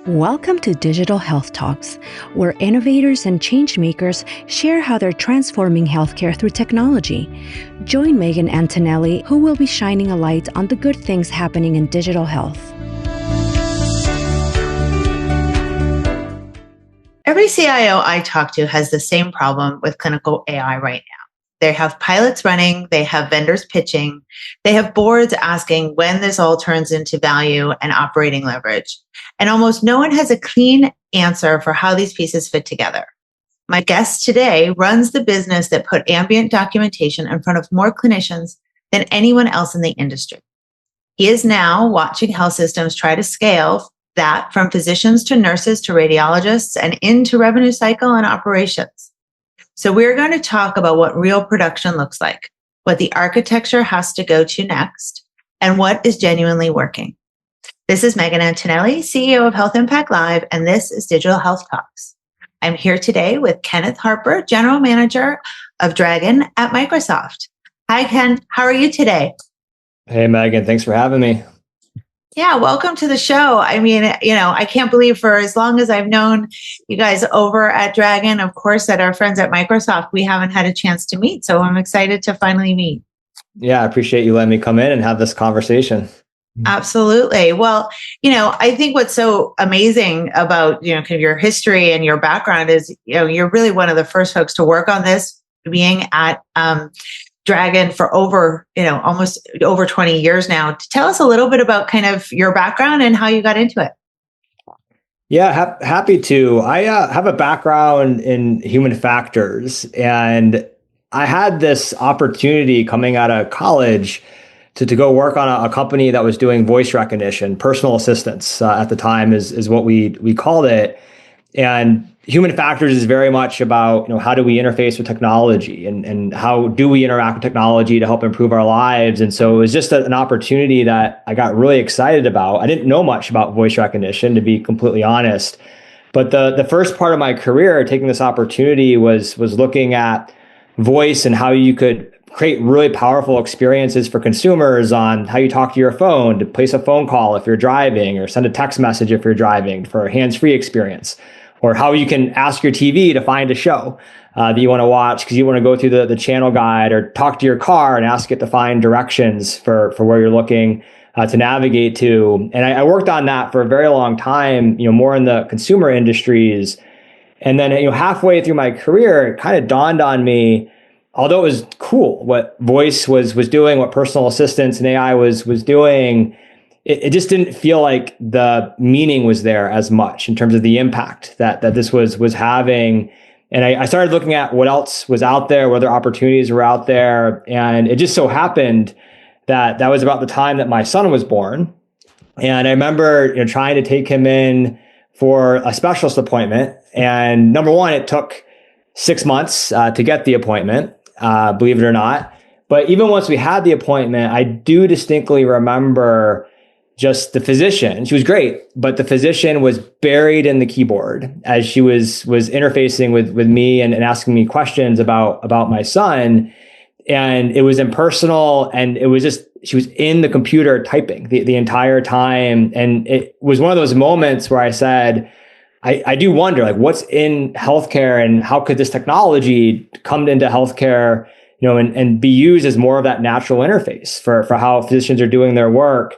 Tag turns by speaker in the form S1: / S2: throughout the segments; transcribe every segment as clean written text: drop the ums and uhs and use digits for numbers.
S1: Welcome to Digital Health Talks, where innovators and changemakers share how they're transforming healthcare through technology. Join Megan Antonelli, who will be shining a light on the good things happening in digital health.
S2: Every CIO I talk to has the same problem with clinical AI right now. They have pilots running, they have vendors pitching, they have boards asking when this all turns into value and operating leverage. And almost no one has a clean answer for how these pieces fit together. My guest today runs the business that put ambient documentation in front of more clinicians than anyone else in the industry. He is now watching health systems try to scale that from physicians to nurses to radiologists and into revenue cycle and operations. So we're going to talk about what real production looks like, what the architecture has to go to next, and what is genuinely working. This is Megan Antonelli, CEO of Health Impact Live, and this is Digital Health Talks. I'm here today with Kenneth Harper, General Manager of Dragon at Microsoft. Hi, Ken. How are you today?
S3: Hey, Megan. Thanks for having me.
S2: Yeah, welcome to the show. I mean, I can't believe for as long as I've known you guys over at Dragon, of course, at our friends at Microsoft, we haven't had a chance to meet. So I'm excited to finally meet.
S3: Yeah, I appreciate you letting me come in and have this conversation.
S2: Absolutely. Well, I think what's so amazing about, kind of your history and your background is, you're really one of the first folks to work on this, being at Dragon for almost over 20 years now. Tell us a little bit about kind of your background and how you got into it.
S3: Yeah, happy to. I have a background in human factors, and I had this opportunity coming out of college to go work on a company that was doing voice recognition, personal assistance at the time is what we called it. And human factors is very much about, how do we interface with technology and how do we interact with technology to help improve our lives? And so it was just an opportunity that I got really excited about. I didn't know much about voice recognition, to be completely honest. But the first part of my career taking this opportunity was looking at voice and how you could create really powerful experiences for consumers on how you talk to your phone, to place a phone call if you're driving, or send a text message if you're driving for a hands-free experience, or how you can ask your TV to find a show that you want to watch because you want to go through the channel guide, or talk to your car and ask it to find directions for where you're looking to navigate to. And I worked on that for a very long time, more in the consumer industries. And then, halfway through my career, it kind of dawned on me, although it was cool what voice was doing, what personal assistance and AI was doing, it just didn't feel like the meaning was there as much in terms of the impact that this was having. And I started looking at what else was out there, what other opportunities were out there. And it just so happened that was about the time that my son was born. And I remember trying to take him in for a specialist appointment. And number one, it took 6 months to get the appointment, believe it or not. But even once we had the appointment, I do distinctly remember just the physician. She was great, but the physician was buried in the keyboard as she was interfacing with me and asking me questions about my son. And it was impersonal, and it was just, she was in the computer typing the entire time. And it was one of those moments where I said, I do wonder, like, what's in healthcare and how could this technology come into healthcare, and be used as more of that natural interface for how physicians are doing their work.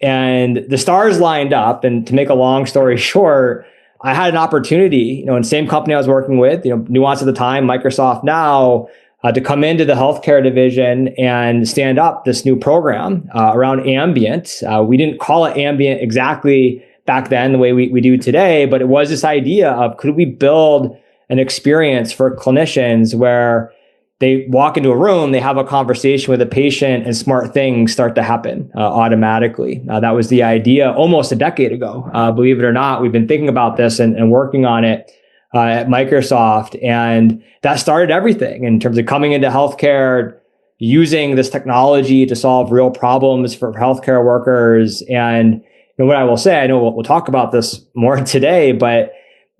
S3: And the stars lined up. And to make a long story short, I had an opportunity, in the same company I was working with, Nuance at the time, Microsoft now, to come into the healthcare division and stand up this new program around ambient. We didn't call it ambient exactly back then the way we do today, but it was this idea of, could we build an experience for clinicians where they walk into a room, they have a conversation with a patient, and smart things start to happen automatically. That was the idea almost a decade ago. Believe it or not, we've been thinking about this and working on it at Microsoft. And that started everything in terms of coming into healthcare, using this technology to solve real problems for healthcare workers. And what I will say, I know we'll talk about this more today, but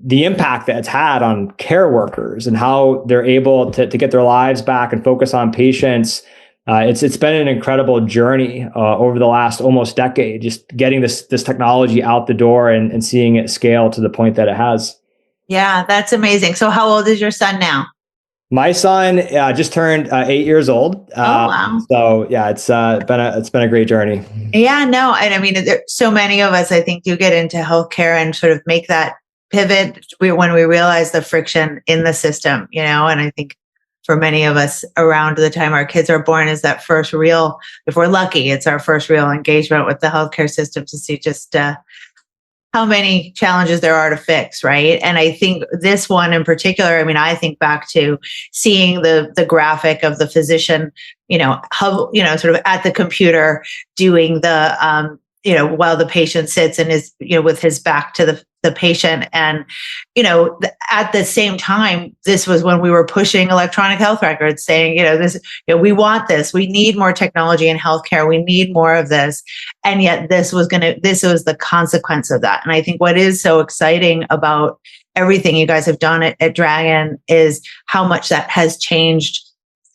S3: the impact that it's had on care workers and how they're able to get their lives back and focus on patients It's been an incredible journey over the last almost decade, just getting this technology out the door and seeing it scale to the point that it has.
S2: Yeah, that's amazing. So how old is your son now?
S3: My son just turned 8 years old.
S2: Oh, wow.
S3: So yeah, it's been a great journey.
S2: Yeah, no, and I mean, so many of us, I think, do get into healthcare and sort of make that pivot when we realize the friction in the system, and I think for many of us around the time our kids are born is that first real, if we're lucky, it's our first real engagement with the healthcare system to see just how many challenges there are to fix, right? And I think this one in particular, I mean, I think back to seeing the graphic of the physician, sort of at the computer doing the, while the patient sits and is, with his back to the patient. And, at the same time, this was when we were pushing electronic health records saying, we want this, we need more technology in healthcare, we need more of this. And yet this was the consequence of that. And I think what is so exciting about everything you guys have done at Dragon is how much that has changed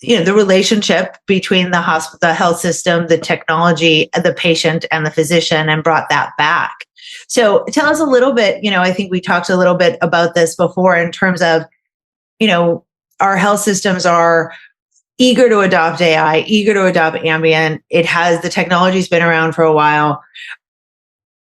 S2: the relationship between the hospital, the health system, the technology, the patient and the physician, and brought that back. So tell us a little bit, I think we talked a little bit about this before in terms of, our health systems are eager to adopt AI, eager to adopt ambient. The technology's been around for a while,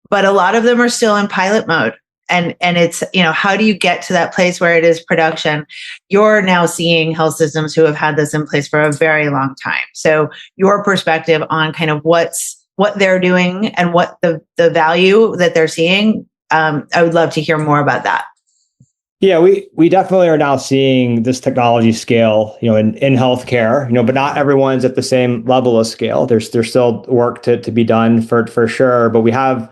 S2: but a lot of them are still in pilot mode. And it's, how do you get to that place where it is production? You're now seeing health systems who have had this in place for a very long time. So your perspective on kind of what they're doing and what the value that they're seeing, I would love to hear more about that.
S3: Yeah, we definitely are now seeing this technology scale, in healthcare, but not everyone's at the same level of scale. There's still work to be done for sure, but we have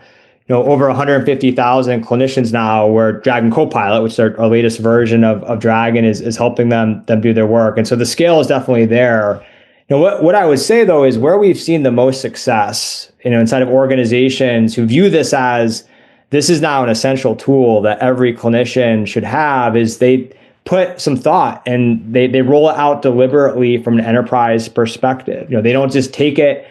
S3: over 150,000 clinicians now where Dragon Copilot, which is our latest version of Dragon, is helping them do their work. And so the scale is definitely there. What I would say though is where we've seen the most success, inside of organizations who view this as this is now an essential tool that every clinician should have, is they put some thought and they roll it out deliberately from an enterprise perspective. They don't just take it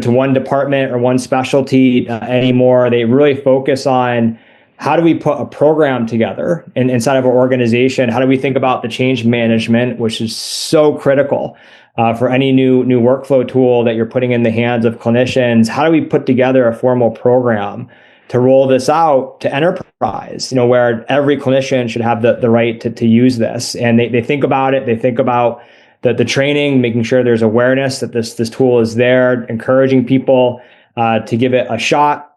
S3: to one department or one specialty anymore. They really focus on how do we put a program together inside of our organization? How do we think about the change management, which is so critical for any new workflow tool that you're putting in the hands of clinicians? How do we put together a formal program to roll this out to enterprise, where every clinician should have the right to use this? And they think about it. They think about the training, making sure there's awareness that this tool is there, encouraging people to give it a shot,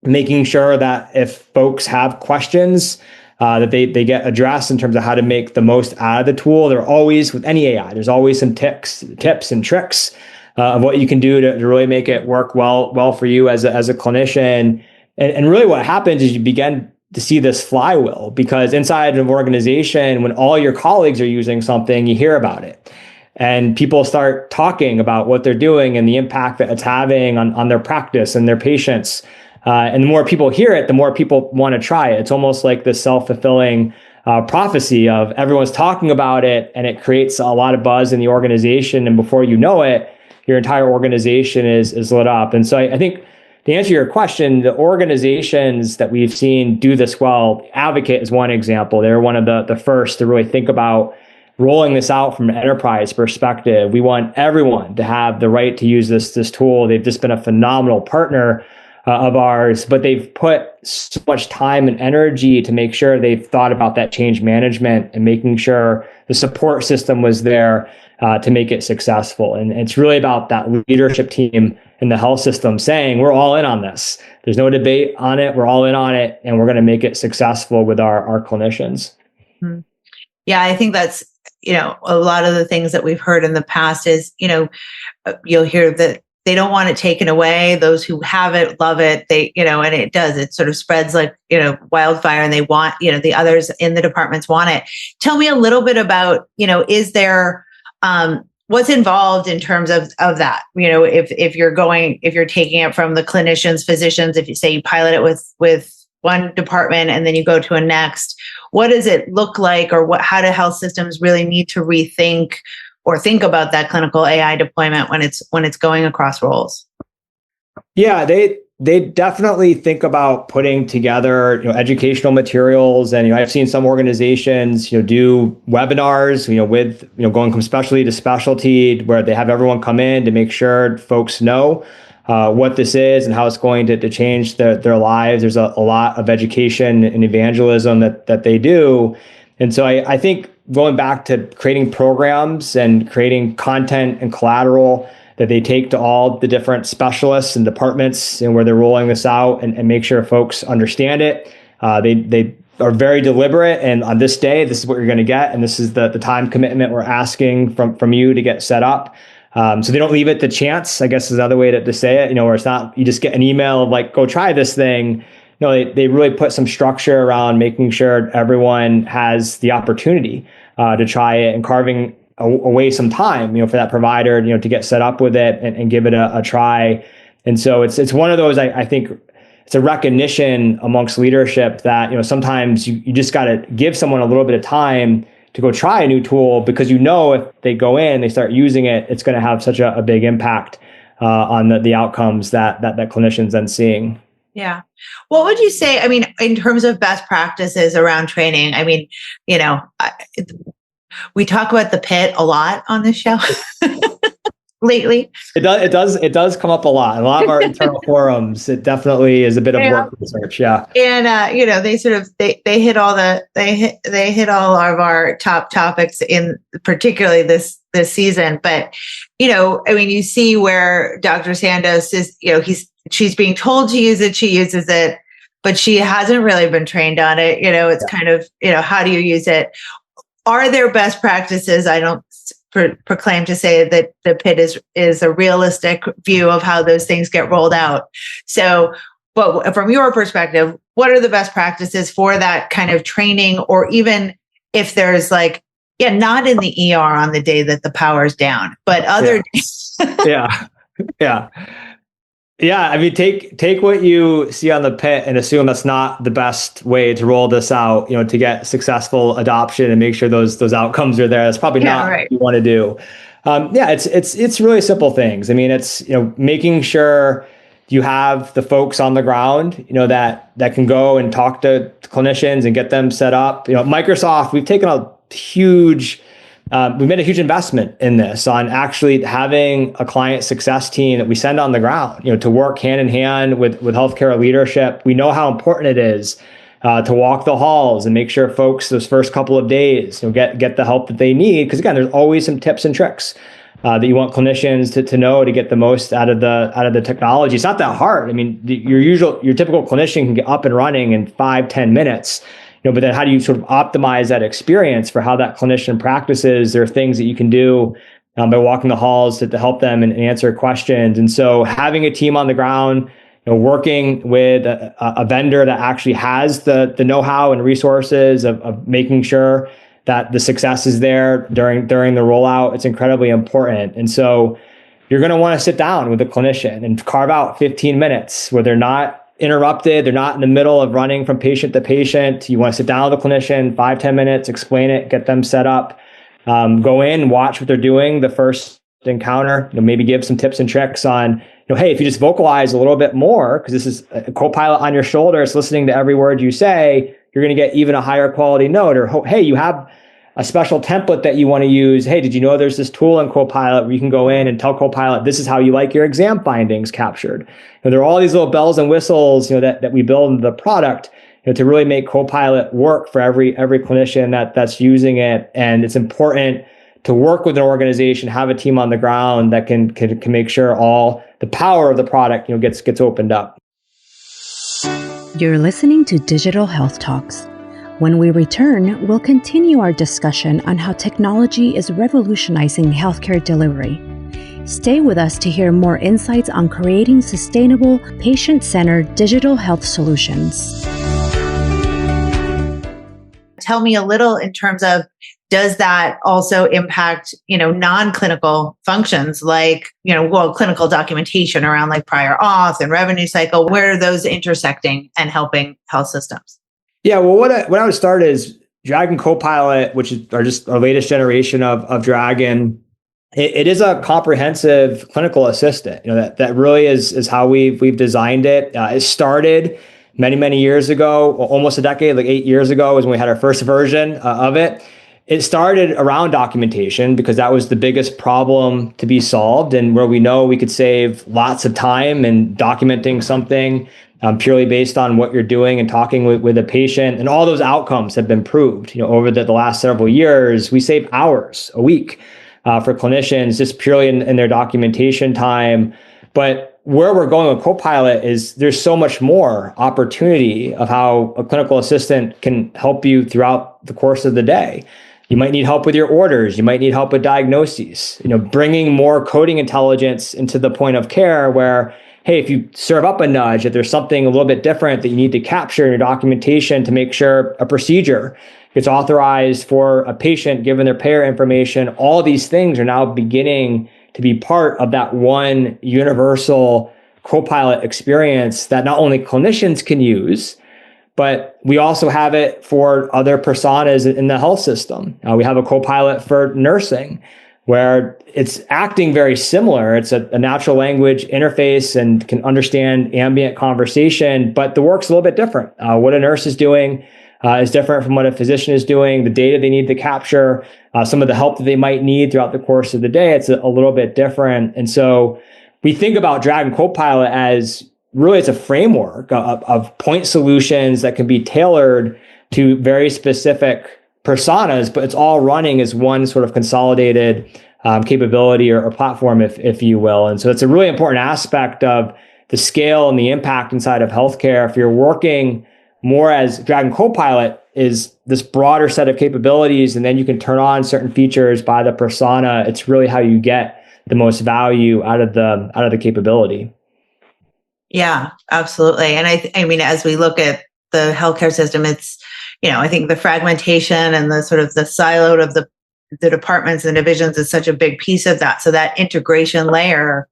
S3: making sure that if folks have questions, that they get addressed in terms of how to make the most out of the tool. There are always, with any AI, there's always some tips and tricks of what you can do to really make it work well for you as a clinician. And really what happens is you begin to see this flywheel, because inside of an organization, when all your colleagues are using something, you hear about it. And people start talking about what they're doing and the impact that it's having on their practice and their patients. And the more people hear it, the more people want to try it. It's almost like this self-fulfilling prophecy of everyone's talking about it, and it creates a lot of buzz in the organization. And before you know it, your entire organization is lit up. And so I think to answer your question, the organizations that we've seen do this well, Advocate is one example. They're one of the first to really think about rolling this out from an enterprise perspective. We want everyone to have the right to use this tool. They've just been a phenomenal partner of ours, but they've put so much time and energy to make sure they've thought about that change management and making sure the support system was there to make it successful. And it's really about that leadership team in the health system saying, we're all in on this. There's no debate on it. We're all in on it, and we're going to make it successful with our clinicians.
S2: Mm-hmm. Yeah, I think that's, a lot of the things that we've heard in the past is, you'll hear that they don't want it taken away. Those who have it love it. And it sort of spreads like, wildfire, and they want, the others in the departments want it. Tell me a little bit about, is there, what's involved in terms of that? If you're taking it from the clinicians, physicians, if you say you pilot it with one department and then you go to a next, what does it look like, or how do health systems really need to rethink or think about that clinical AI deployment when it's going across roles?
S3: Yeah, they definitely think about putting together, educational materials. And, I've seen some organizations, do webinars, with, going from specialty to specialty, where they have everyone come in to make sure folks know what this is and how it's going to change their lives. There's a lot of education and evangelism that they do. And so I think going back to creating programs and creating content and collateral that they take to all the different specialists and departments and where they're rolling this out, and make sure folks understand it. They are very deliberate, and on this day, this is what you're going to get, and this is the time commitment we're asking from you to get set up. So they don't leave it to chance, I guess is another way to say it, where it's not, you just get an email of like, go try this thing. They really put some structure around making sure everyone has the opportunity to try it, and carving away some time, for that provider, to get set up with it and give it a try. And so it's one of those, I think it's a recognition amongst leadership that, sometimes you just got to give someone a little bit of time to go try a new tool, because if they go in, they start using it, it's going to have such a big impact on the outcomes that clinicians then seeing.
S2: Yeah. What would you say, in terms of best practices around training? We talk about the pit a lot on this show lately.
S3: It does come up a lot. In a lot of our internal forums, it definitely is a bit of work research. Yeah.
S2: And they hit all of our top topics in particularly this season. But you see where Dr. Sandoz is, she's being told to use it, she uses it, but she hasn't really been trained on it. It's kind of, how do you use it? Are there best practices? I don't proclaim to say that the pit is a realistic view of how those things get rolled out. So, but from your perspective, what are the best practices for that kind of training? Or even if there's not in the ER on the day that the power's down, but other days.
S3: Yeah. Take what you see on the pit and assume that's not the best way to roll this out, to get successful adoption and make sure those outcomes are there. That's probably not what you want to do. It's really simple things. It's, making sure you have the folks on the ground, that can go and talk to clinicians and get them set up. Microsoft, we've made a huge investment in this, on actually having a client success team that we send on the ground, to work hand in hand with healthcare leadership. We know how important it is to walk the halls and make sure folks those first couple of days get the help that they need. Because again, there's always some tips and tricks that you want clinicians to know to get the most out of the technology. It's not that hard. Your typical clinician can get up and running in 5-10 minutes. But then how do you sort of optimize that experience for how that clinician practices? There are things that you can do by walking the halls to help them and answer questions. And so having a team on the ground, working with a vendor that actually has the know-how and resources of making sure that the success is there during the rollout, it's incredibly important. And so you're going to want to sit down with a clinician and carve out 15 minutes where they're not interrupted. They're not in the middle of running from patient to patient. You want to sit down with the clinician, 5-10 minutes, explain it, get them set up, go in, watch what they're doing the first encounter, maybe give some tips and tricks on, hey, if you just vocalize a little bit more, because this is a Copilot on your shoulder, it's listening to every word you say, you're going to get even a higher quality note. Or, hey, you have a special template that you want to use. Hey, did you know there's this tool in Copilot where you can go in and tell Copilot, this is how you like your exam findings captured. There are all these little bells and whistles, that we build into the product, to really make Copilot work for every clinician that's using it. And it's important to work with an organization, have a team on the ground that can make sure all the power of the product, gets opened up.
S1: You're listening to Digital Health Talks. When we return, we'll continue our discussion on how technology is revolutionizing healthcare delivery. Stay with us to hear more insights on creating sustainable, patient-centered digital health solutions.
S2: Tell me a little in terms of, does that also impact, non-clinical functions like, clinical documentation around like prior auth and revenue cycle? Where are those intersecting and helping health systems?
S3: Yeah, well, what I would start is Dragon Copilot, which is our latest generation of Dragon. It is a comprehensive clinical assistant. That really is how we've designed it. It started many years ago, almost a decade, like 8 years ago, was when we had our first version of it. It started around documentation because that was the biggest problem to be solved, and where we know we could save lots of time in documenting something purely based on what you're doing and talking with a patient, and all those outcomes have been proved. Over the last several years, we save hours a week for clinicians just purely in their documentation time. But where we're going with Copilot is there's so much more opportunity of how a clinical assistant can help you throughout the course of the day. You might need help with your orders. You might need help with diagnoses, bringing more coding intelligence into the point of care where, hey, if you serve up a nudge, if there's something a little bit different that you need to capture in your documentation to make sure a procedure gets authorized for a patient, given their payer information, all these things are now beginning to be part of that one universal Copilot experience that not only clinicians can use, but we also have it for other personas in the health system. We have a Copilot for nursing, where it's acting very similar. It's a natural language interface and can understand ambient conversation, but the work's a little bit different. What a nurse is doing is different from what a physician is doing. The data they need to capture, some of the help that they might need throughout the course of the day, it's a little bit different. And so we think about Dragon Copilot as really it's a framework of point solutions that can be tailored to very specific personas, but it's all running as one sort of consolidated capability or platform, if you will. And so it's a really important aspect of the scale and the impact inside of healthcare. If you're working more as Dragon Copilot is this broader set of capabilities, and then you can turn on certain features by the persona. It's really how you get the most value out of the capability.
S2: Yeah, absolutely. And I mean, as we look at the healthcare system, it's, I think the fragmentation and the sort of the siloed of the departments and divisions is such a big piece of that. So that integration layer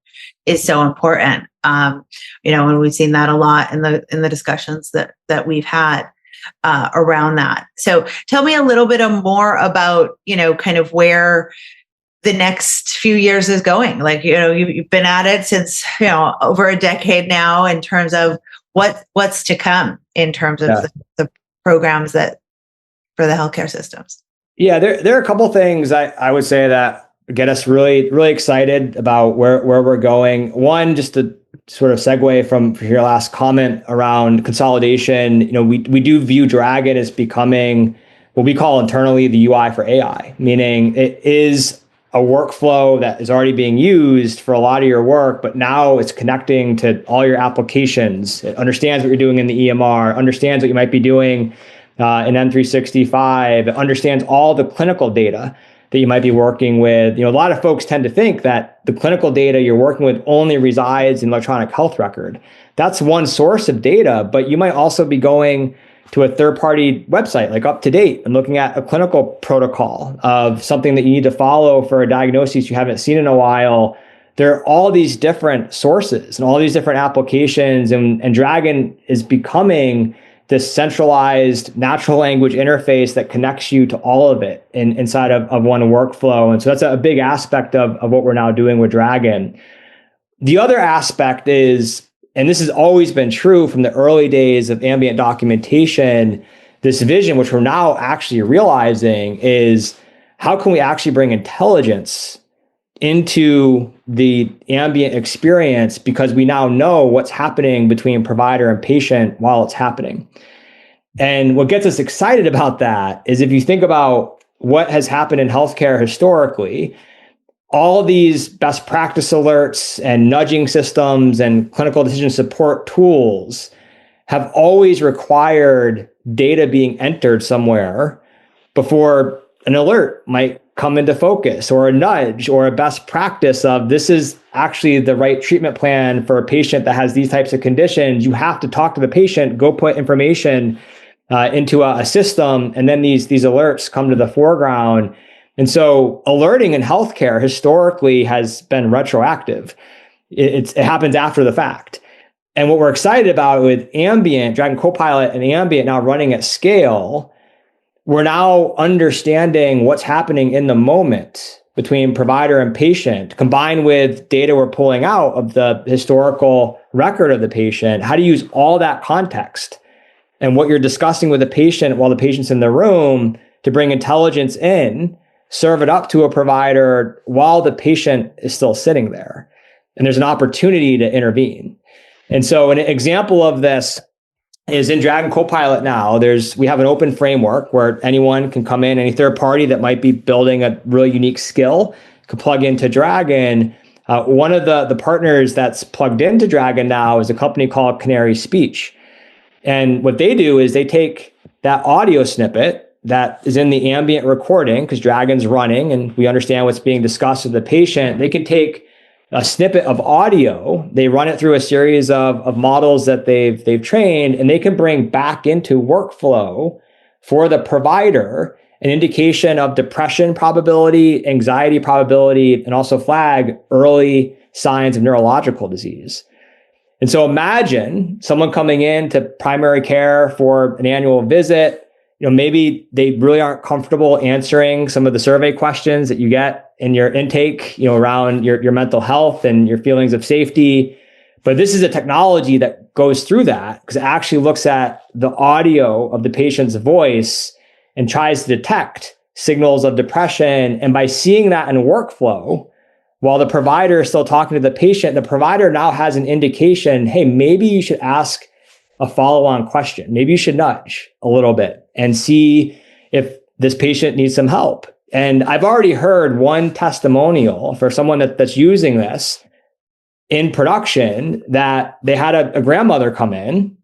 S2: is so important. And we've seen that a lot in the discussions that we've had around that. So tell me a little bit more about, kind of where the next few years is going. Like, you've been at it since, over a decade now, in terms of what's to come in terms of the programs that for the healthcare systems.
S3: Yeah, there are a couple things I would say that get us really, really excited about where we're going. One, just to sort of segue from your last comment around consolidation, we do view Dragon as becoming what we call internally the UI for AI, meaning it is a workflow that is already being used for a lot of your work, but now it's connecting to all your applications. It understands what you're doing in the EMR, understands what you might be doing in M365, it understands all the clinical data that you might be working with. A lot of folks tend to think that the clinical data you're working with only resides in electronic health record. That's one source of data, but you might also be going to a third-party website like UpToDate and looking at a clinical protocol of something that you need to follow for a diagnosis you haven't seen in a while. There are all these different sources and all these different applications, and Dragon is becoming this centralized natural language interface that connects you to all of it inside of one workflow. And so that's a big aspect of what we're now doing with Dragon. The other aspect is, and this has always been true from the early days of ambient documentation, this vision, which we're now actually realizing, is how can we actually bring intelligence into the ambient experience, because we now know what's happening between provider and patient while it's happening. And what gets us excited about that is if you think about what has happened in healthcare historically, all of these best practice alerts and nudging systems and clinical decision support tools have always required data being entered somewhere before an alert might come into focus, or a nudge, or a best practice of this is actually the right treatment plan for a patient that has these types of conditions. You have to talk to the patient, go put information into a system, and then these alerts come to the foreground. And so alerting in healthcare historically has been retroactive. It happens after the fact. And what we're excited about with Ambient, Dragon Copilot and Ambient now running at scale, we're now understanding what's happening in the moment between provider and patient, combined with data we're pulling out of the historical record of the patient, how to use all that context and what you're discussing with the patient while the patient's in the room to bring intelligence in, serve it up to a provider while the patient is still sitting there. And there's an opportunity to intervene. And so an example of this is in Dragon Copilot now. We have an open framework where anyone can come in, any third party that might be building a really unique skill can plug into Dragon. One of the partners that's plugged into Dragon now is a company called Canary Speech. And what they do is they take that audio snippet that is in the ambient recording, because Dragon's running and we understand what's being discussed with the patient. They can take a snippet of audio, they run it through a series of models that they've trained, and they can bring back into workflow for the provider an indication of depression probability, anxiety probability, and also flag early signs of neurological disease. And so imagine someone coming in to primary care for an annual visit. Maybe they really aren't comfortable answering some of the survey questions that you get in your intake, around your mental health and your feelings of safety. But this is a technology that goes through that because it actually looks at the audio of the patient's voice and tries to detect signals of depression. And by seeing that in workflow, while the provider is still talking to the patient, the provider now has an indication, hey, maybe you should ask a follow-on question. Maybe you should nudge a little bit and see if this patient needs some help. And I've already heard one testimonial for someone that's using this in production that they had a grandmother come in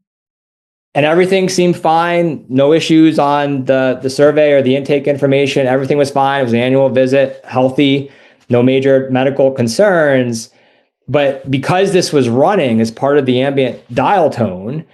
S3: and everything seemed fine. No issues on the survey or the intake information. Everything was fine. It was an annual visit, healthy, no major medical concerns. But because this was running as part of the ambient dial tone,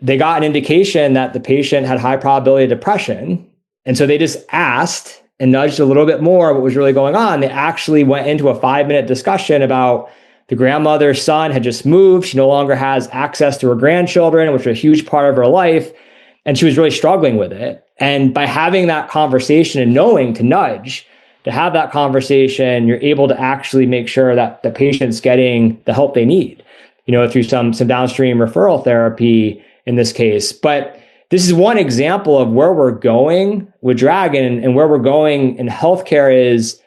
S3: they got an indication that the patient had high probability of depression. And so they just asked and nudged a little bit more what was really going on. They actually went into a 5-minute discussion about the grandmother's son had just moved. She no longer has access to her grandchildren, which are a huge part of her life. And she was really struggling with it. And by having that conversation and knowing to nudge, to have that conversation, you're able to actually make sure that the patient's getting the help they need, through some downstream referral therapy in this case. But this is one example of where we're going with Dragon, and where we're going in healthcare is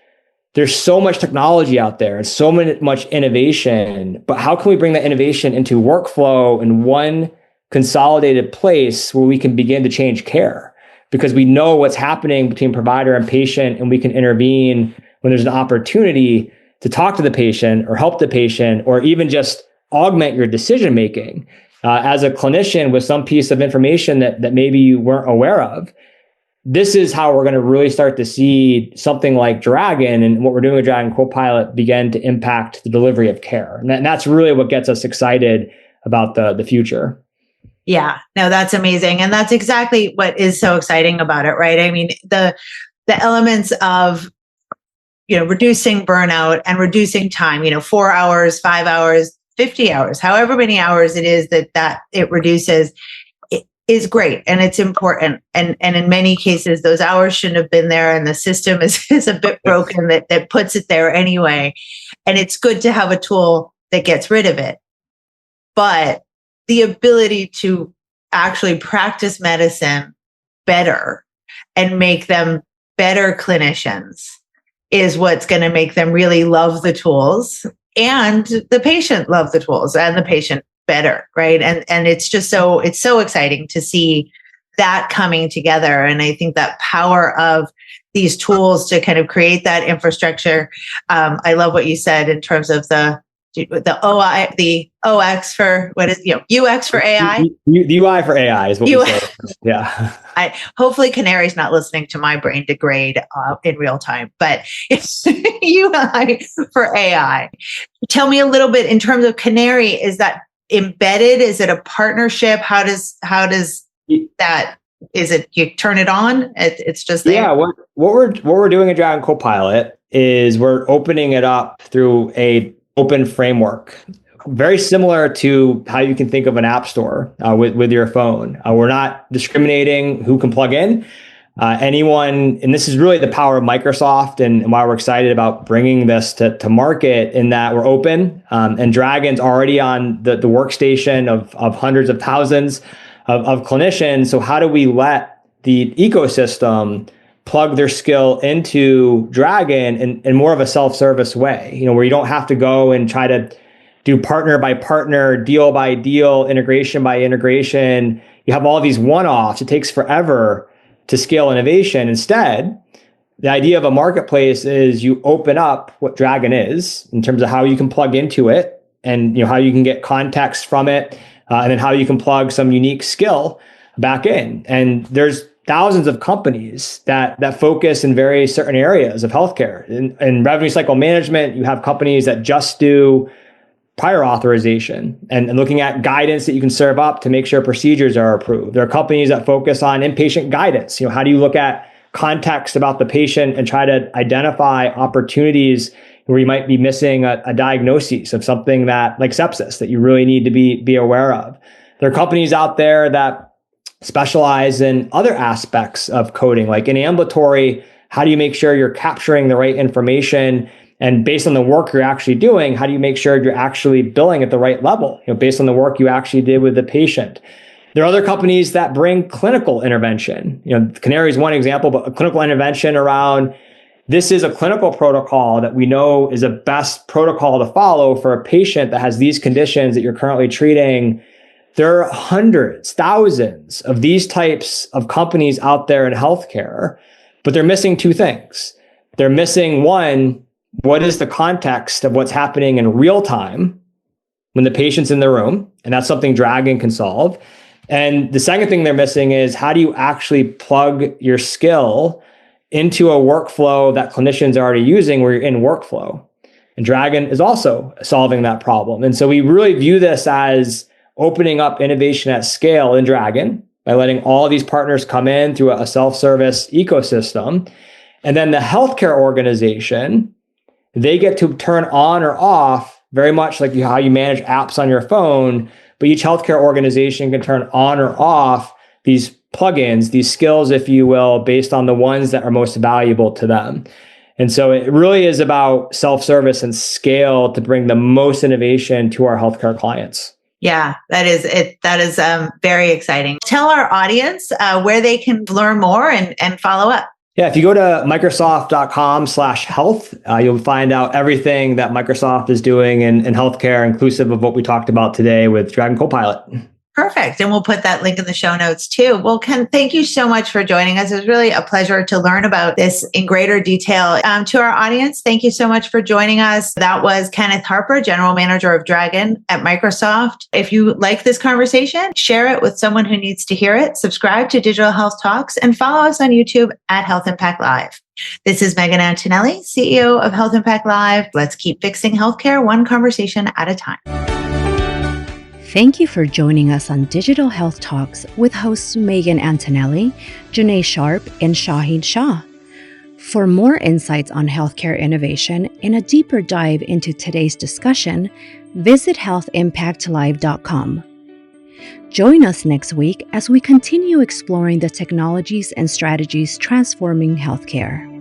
S3: there's so much technology out there and so much innovation, but how can we bring that innovation into workflow in one consolidated place where we can begin to change care? Because we know what's happening between provider and patient, and we can intervene when there's an opportunity to talk to the patient or help the patient, or even just augment your decision-making as a clinician with some piece of information that maybe you weren't aware of. This is how we're going to really start to see something like Dragon and what we're doing with Dragon Copilot begin to impact the delivery of care. And that's really what gets us excited about the future.
S2: Yeah, no, that's amazing. And that's exactly what is so exciting about it, right? I mean, the elements of, reducing burnout and reducing time, 4 hours, 5 hours, 50 hours, however many hours it is that it reduces, it is great. And it's important. And in many cases, those hours shouldn't have been there. And the system is a bit broken that puts it there anyway. And it's good to have a tool that gets rid of it. But the ability to actually practice medicine better and make them better clinicians is what's going to make them really love the tools, and the patient love the tools and the patient better, right? And it's just it's so exciting to see that coming together. And I think that power of these tools to kind of create that infrastructure. I love what you said in terms of the OX for what is, UX for AI?
S3: The UI for AI is what we say. Yeah.
S2: Hopefully Canary's not listening to my brain degrade in real time, but it's UI for AI. Tell me a little bit in terms of Canary, is that embedded? Is it a partnership? How does that, is it, you turn it on? It's just there?
S3: Yeah. What we're doing in Dragon Copilot is we're opening it up through a open framework, very similar to how you can think of an app store with your phone. We're not discriminating who can plug in. Anyone, and this is really the power of Microsoft and why we're excited about bringing this to market, in that we're open, and Dragon's already on the workstation of hundreds of thousands of clinicians. So how do we let the ecosystem plug their skill into Dragon in more of a self-service way, where you don't have to go and try to do partner by partner, deal by deal, integration by integration. You have all these one-offs. It takes forever to scale innovation. Instead, the idea of a marketplace is you open up what Dragon is in terms of how you can plug into it, and how you can get context from it, and then how you can plug some unique skill back in. And there's thousands of companies that focus in very certain areas of healthcare. In revenue cycle management, you have companies that just do prior authorization and looking at guidance that you can serve up to make sure procedures are approved. There are companies that focus on inpatient guidance. How do you look at context about the patient and try to identify opportunities where you might be missing a diagnosis of something that, like sepsis, that you really need to be aware of. There are companies out there that specialize in other aspects of coding, like in ambulatory. How do you make sure you're capturing the right information? And based on the work you're actually doing, how do you make sure you're actually billing at the right level, based on the work you actually did with the patient? There are other companies that bring clinical intervention. Canary is one example, but a clinical intervention around, this is a clinical protocol that we know is a best protocol to follow for a patient that has these conditions that you're currently treating. There are hundreds, thousands of these types of companies out there in healthcare, but they're missing two things. They're missing, one, what is the context of what's happening in real time when the patient's in the room? And that's something Dragon can solve. And the second thing they're missing is, how do you actually plug your skill into a workflow that clinicians are already using where you're in workflow? And Dragon is also solving that problem. And so we really view this as opening up innovation at scale in Dragon by letting all of these partners come in through a self-service ecosystem. And then the healthcare organization, they get to turn on or off, very much like how you manage apps on your phone, but each healthcare organization can turn on or off these plugins, these skills, if you will, based on the ones that are most valuable to them. And so it really is about self-service and scale to bring the most innovation to our healthcare clients.
S2: Yeah, that is it. That is very exciting. Tell our audience where they can learn more and follow up.
S3: Yeah, if you go to Microsoft.com/health, you'll find out everything that Microsoft is doing in healthcare, inclusive of what we talked about today with Dragon Copilot.
S2: Perfect. And we'll put that link in the show notes too. Well, Kenn, thank you so much for joining us. It was really a pleasure to learn about this in greater detail. To our audience, thank you so much for joining us. That was Kenneth Harper, General Manager of Dragon at Microsoft. If you like this conversation, share it with someone who needs to hear it. Subscribe to Digital Health Talks and follow us on YouTube at Health Impact Live. This is Megan Antonelli, CEO of Health Impact Live. Let's keep fixing healthcare one conversation at a time.
S1: Thank you for joining us on Digital Health Talks with hosts Megan Antonelli, Janae Sharp, and Shaheen Shah. For more insights on healthcare innovation and a deeper dive into today's discussion, visit healthimpactlive.com. Join us next week as we continue exploring the technologies and strategies transforming healthcare.